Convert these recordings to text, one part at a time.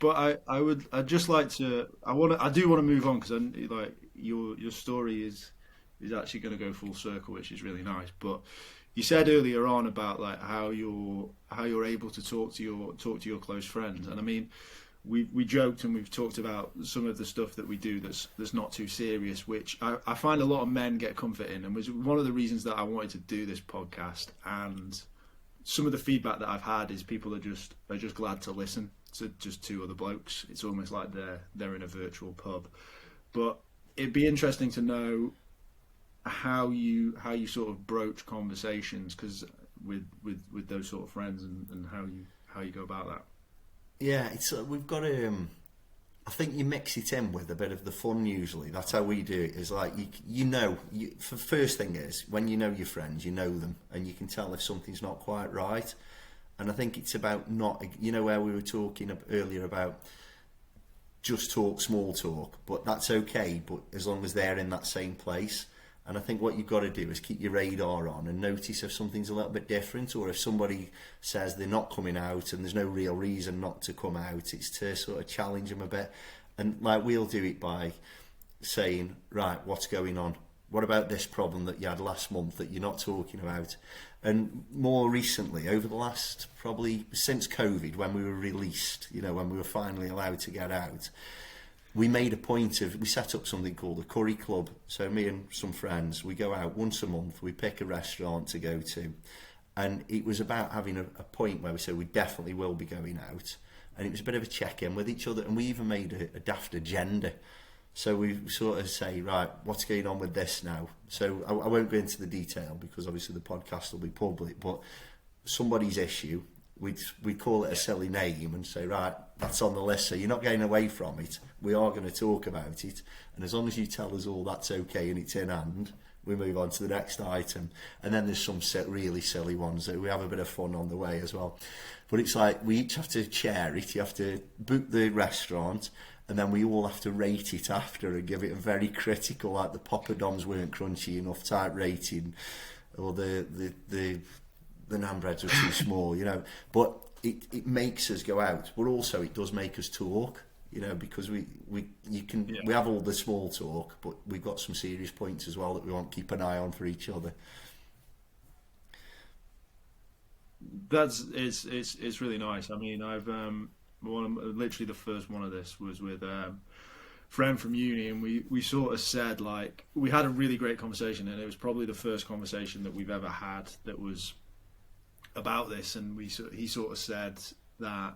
But I'd just like to, I do want to move on because like your story is actually going to go full circle, which is really nice. But you said earlier on about like how you're able to talk to your close friends, and I mean, we joked and we've talked about some of the stuff that we do that's not too serious, which I find a lot of men get comfort in, and was one of the reasons that I wanted to do this podcast. And some of the feedback that I've had is people are just glad to listen to just two other blokes. It's almost like they're in a virtual pub. But it'd be interesting to know how you sort of broach conversations, because with those sort of friends, and how you go about that. Yeah, it's we've got to. I think you mix it in with a bit of the fun. Usually, that's how we do it. Is like for first thing is when you know your friends, you know them, and you can tell if something's not quite right. And I think it's about not, where we were talking earlier about just talk, small talk, but that's okay. But as long as they're in that same place. And I think what you've got to do is keep your radar on and notice if something's a little bit different, or if somebody says they're not coming out and there's no real reason not to come out. It's to sort of challenge them a bit. And like we'll do it by saying, right, what's going on? What about this problem that you had last month that you're not talking about? And more recently, over the last, probably since COVID, when we were released, when we were finally allowed to get out, we made a point of, we set up something called a curry club. So me and some friends, we go out once a month, we pick a restaurant to go to. And it was about having a point where we said we definitely will be going out. And it was a bit of a check-in with each other. And we even made a daft agenda. So we sort of say, right, what's going on with this now? So I won't go into the detail because obviously the podcast will be public, but somebody's issue, we'd call it a silly name and say, right, that's on the list, so you're not getting away from it. We are going to talk about it. And as long as you tell us all that's okay and it's in hand, we move on to the next item. And then there's some really silly ones that we have a bit of fun on the way as well. But it's like we each have to share it. You have to book the restaurant, and then we all have to rate it after and give it a very critical, like the poppadoms weren't crunchy enough type rating, or the naan breads were too small, But it makes us go out, but also it does make us talk, because we have all the small talk, but we've got some serious points as well that we want to keep an eye on for each other. It's really nice. I mean, I've literally the first one of this was with a friend from uni, and we sort of said, like, we had a really great conversation, and it was probably the first conversation that we've ever had that was about this. And he sort of said that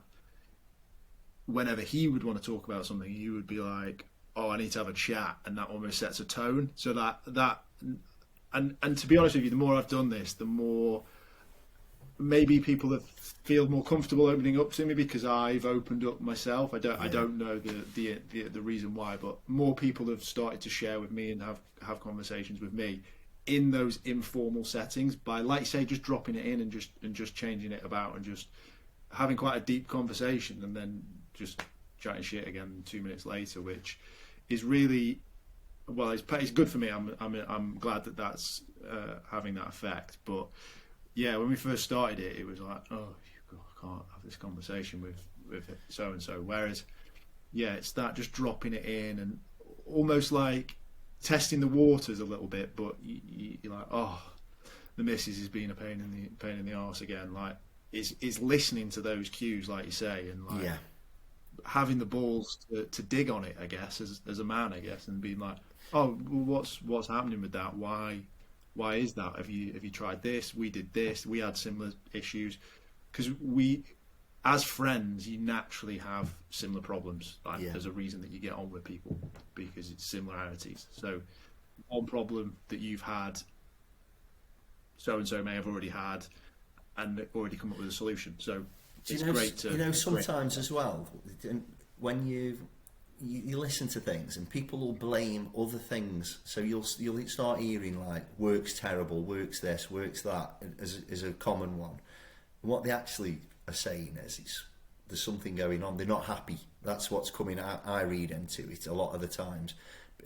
whenever he would want to talk about something, he would be like, oh, I need to have a chat, and that almost sets a tone. So that and to be honest with you, the more I've done this, the more maybe people that feel more comfortable opening up to me because I've opened up myself. I don't know the reason why, but more people have started to share with me and have conversations with me in those informal settings by, like you say, just dropping it in and just changing it about and just having quite a deep conversation, and then just chatting shit again 2 minutes later, which is really, well, it's good for me. I'm glad that that's having that effect. But yeah, when we first started it, it was like, oh, I can't have this conversation with so and so. Whereas, yeah, it's that just dropping it in and almost like testing the waters a little bit. But you're like, oh, the missus is being a pain in the arse again. Like, it's listening to those cues, like you say, and like having the balls to dig on it, I guess, as a man, I guess, and being like, oh, well, what's happening with that? Why is that? Have you tried this? We did this. We had similar issues. Because as friends, you naturally have similar problems. Like, there's a reason that you get on with people, because it's similarities. So one problem that you've had, so-and-so may have already had, and already come up with a solution. So it's great to... sometimes as well, when you listen to things and people will blame other things, so you'll start hearing like work's terrible, work's this, work's that is a common one. And what they actually are saying is there's something going on, they're not happy. That's what's coming out. I read into it a lot of the times,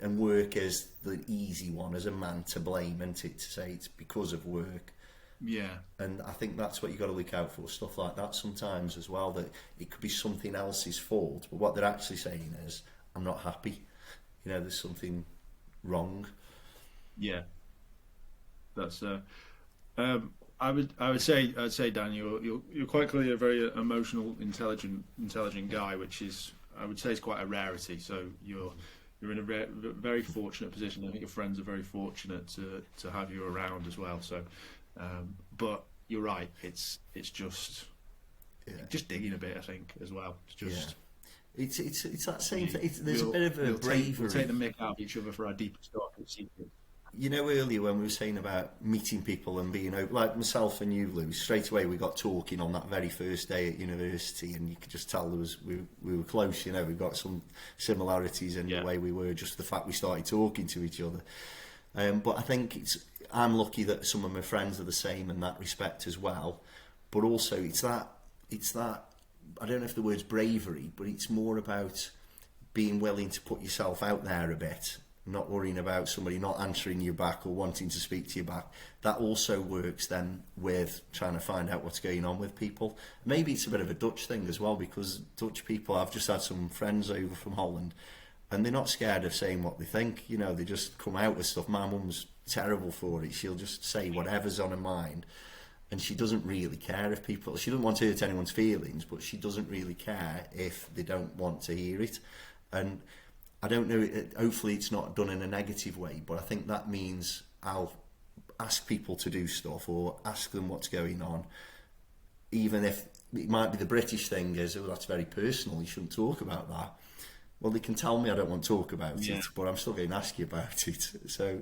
and work is the easy one as a man to blame, isn't it, to say it's because of work. Yeah. And I think that's what you got to look out for, stuff like that sometimes as well, that it could be something else's fault, but what they're actually saying is, I'm not happy. You know, there's something wrong. Yeah. That's I would say Dan, you're quite clearly a very emotional, intelligent guy, which is, I would say, is quite a rarity. So you're in a very fortunate position. I think your friends are very fortunate to have you around as well. So, but you're right. It's just digging a bit, I think, as well. It's just. It's that same thing. There's a bit of a bravery. We'll take the mick out of each other for our deepest, darkest secrets. You know, earlier when we were saying about meeting people and being open, like myself and you, Lou, straight away we got talking on that very first day at university, and you could just tell we were close. You know, we got some similarities in the way we were, just the fact we started talking to each other. But I think I'm lucky that some of my friends are the same in that respect as well. But also, it's that I don't know if the word's bravery, but it's more about being willing to put yourself out there a bit. Not worrying about somebody not answering you back or wanting to speak to you back. That also works then with trying to find out what's going on with people. Maybe it's a bit of a Dutch thing as well, because Dutch people, I've just had some friends over from Holland, and they're not scared of saying what they think. You know, they just come out with stuff. My mum's terrible for it. She'll just say whatever's on her mind, and she doesn't really care if people, she doesn't want to hurt anyone's feelings, but she doesn't really care if they don't want to hear it. And I don't know, hopefully it's not done in a negative way, but I think that means I'll ask people to do stuff or ask them what's going on, even if it might be the British thing is, oh, that's very personal, you shouldn't talk about that. Well, they can tell me I don't want to talk about it, but I'm still going to ask you about it. So,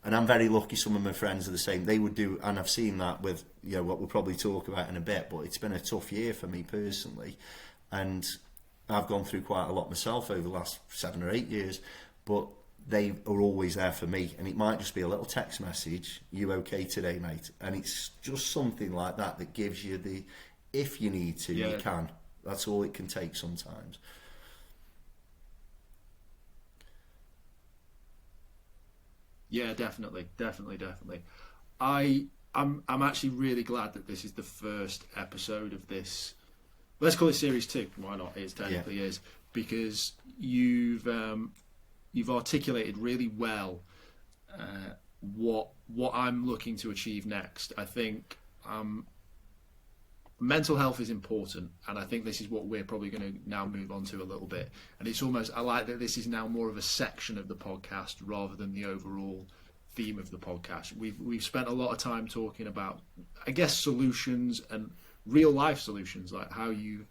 and I'm very lucky some of my friends are the same. They would do, and I've seen that with, you know, what we'll probably talk about in a bit, but it's been a tough year for me personally. And I've gone through quite a lot myself over the last 7 or 8 years, but they are always there for me. And it might just be a little text message, you okay today, mate? And it's just something like that that gives you the, if you need to, you can. That's all it can take sometimes. Yeah, definitely. I'm actually really glad that this is the first episode of this. Let's call it series 2. Why not? It technically is, because you've articulated really well what I'm looking to achieve next. I think mental health is important, and I think this is what we're probably going to now move on to a little bit. And it's almost, I like that this is now more of a section of the podcast rather than the overall theme of the podcast. We've spent a lot of time talking about, I guess, solutions and real life solutions, like how you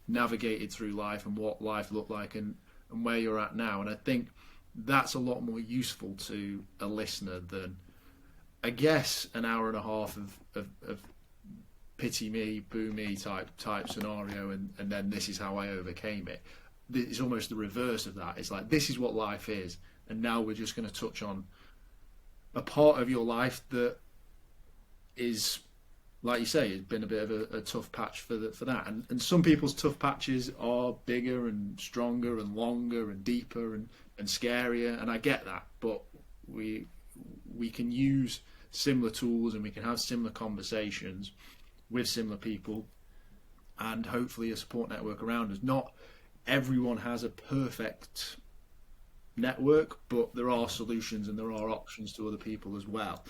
navigated through life and what life looked like and where you're at now. And I think that's a lot more useful to a listener than, I guess, an hour and a half of pity me, boo me type scenario, and then this is how I overcame it. It's almost the reverse of that. It's like, this is what life is, and now we're just going to touch on a part of your life that is, like you say, it's been a bit of a tough patch for that. And some people's tough patches are bigger and stronger and longer and deeper and scarier, and I get that. But we can use similar tools and we can have similar conversations with similar people, and hopefully a support network around us. Not everyone has a perfect network, but there are solutions and there are options to other people as well.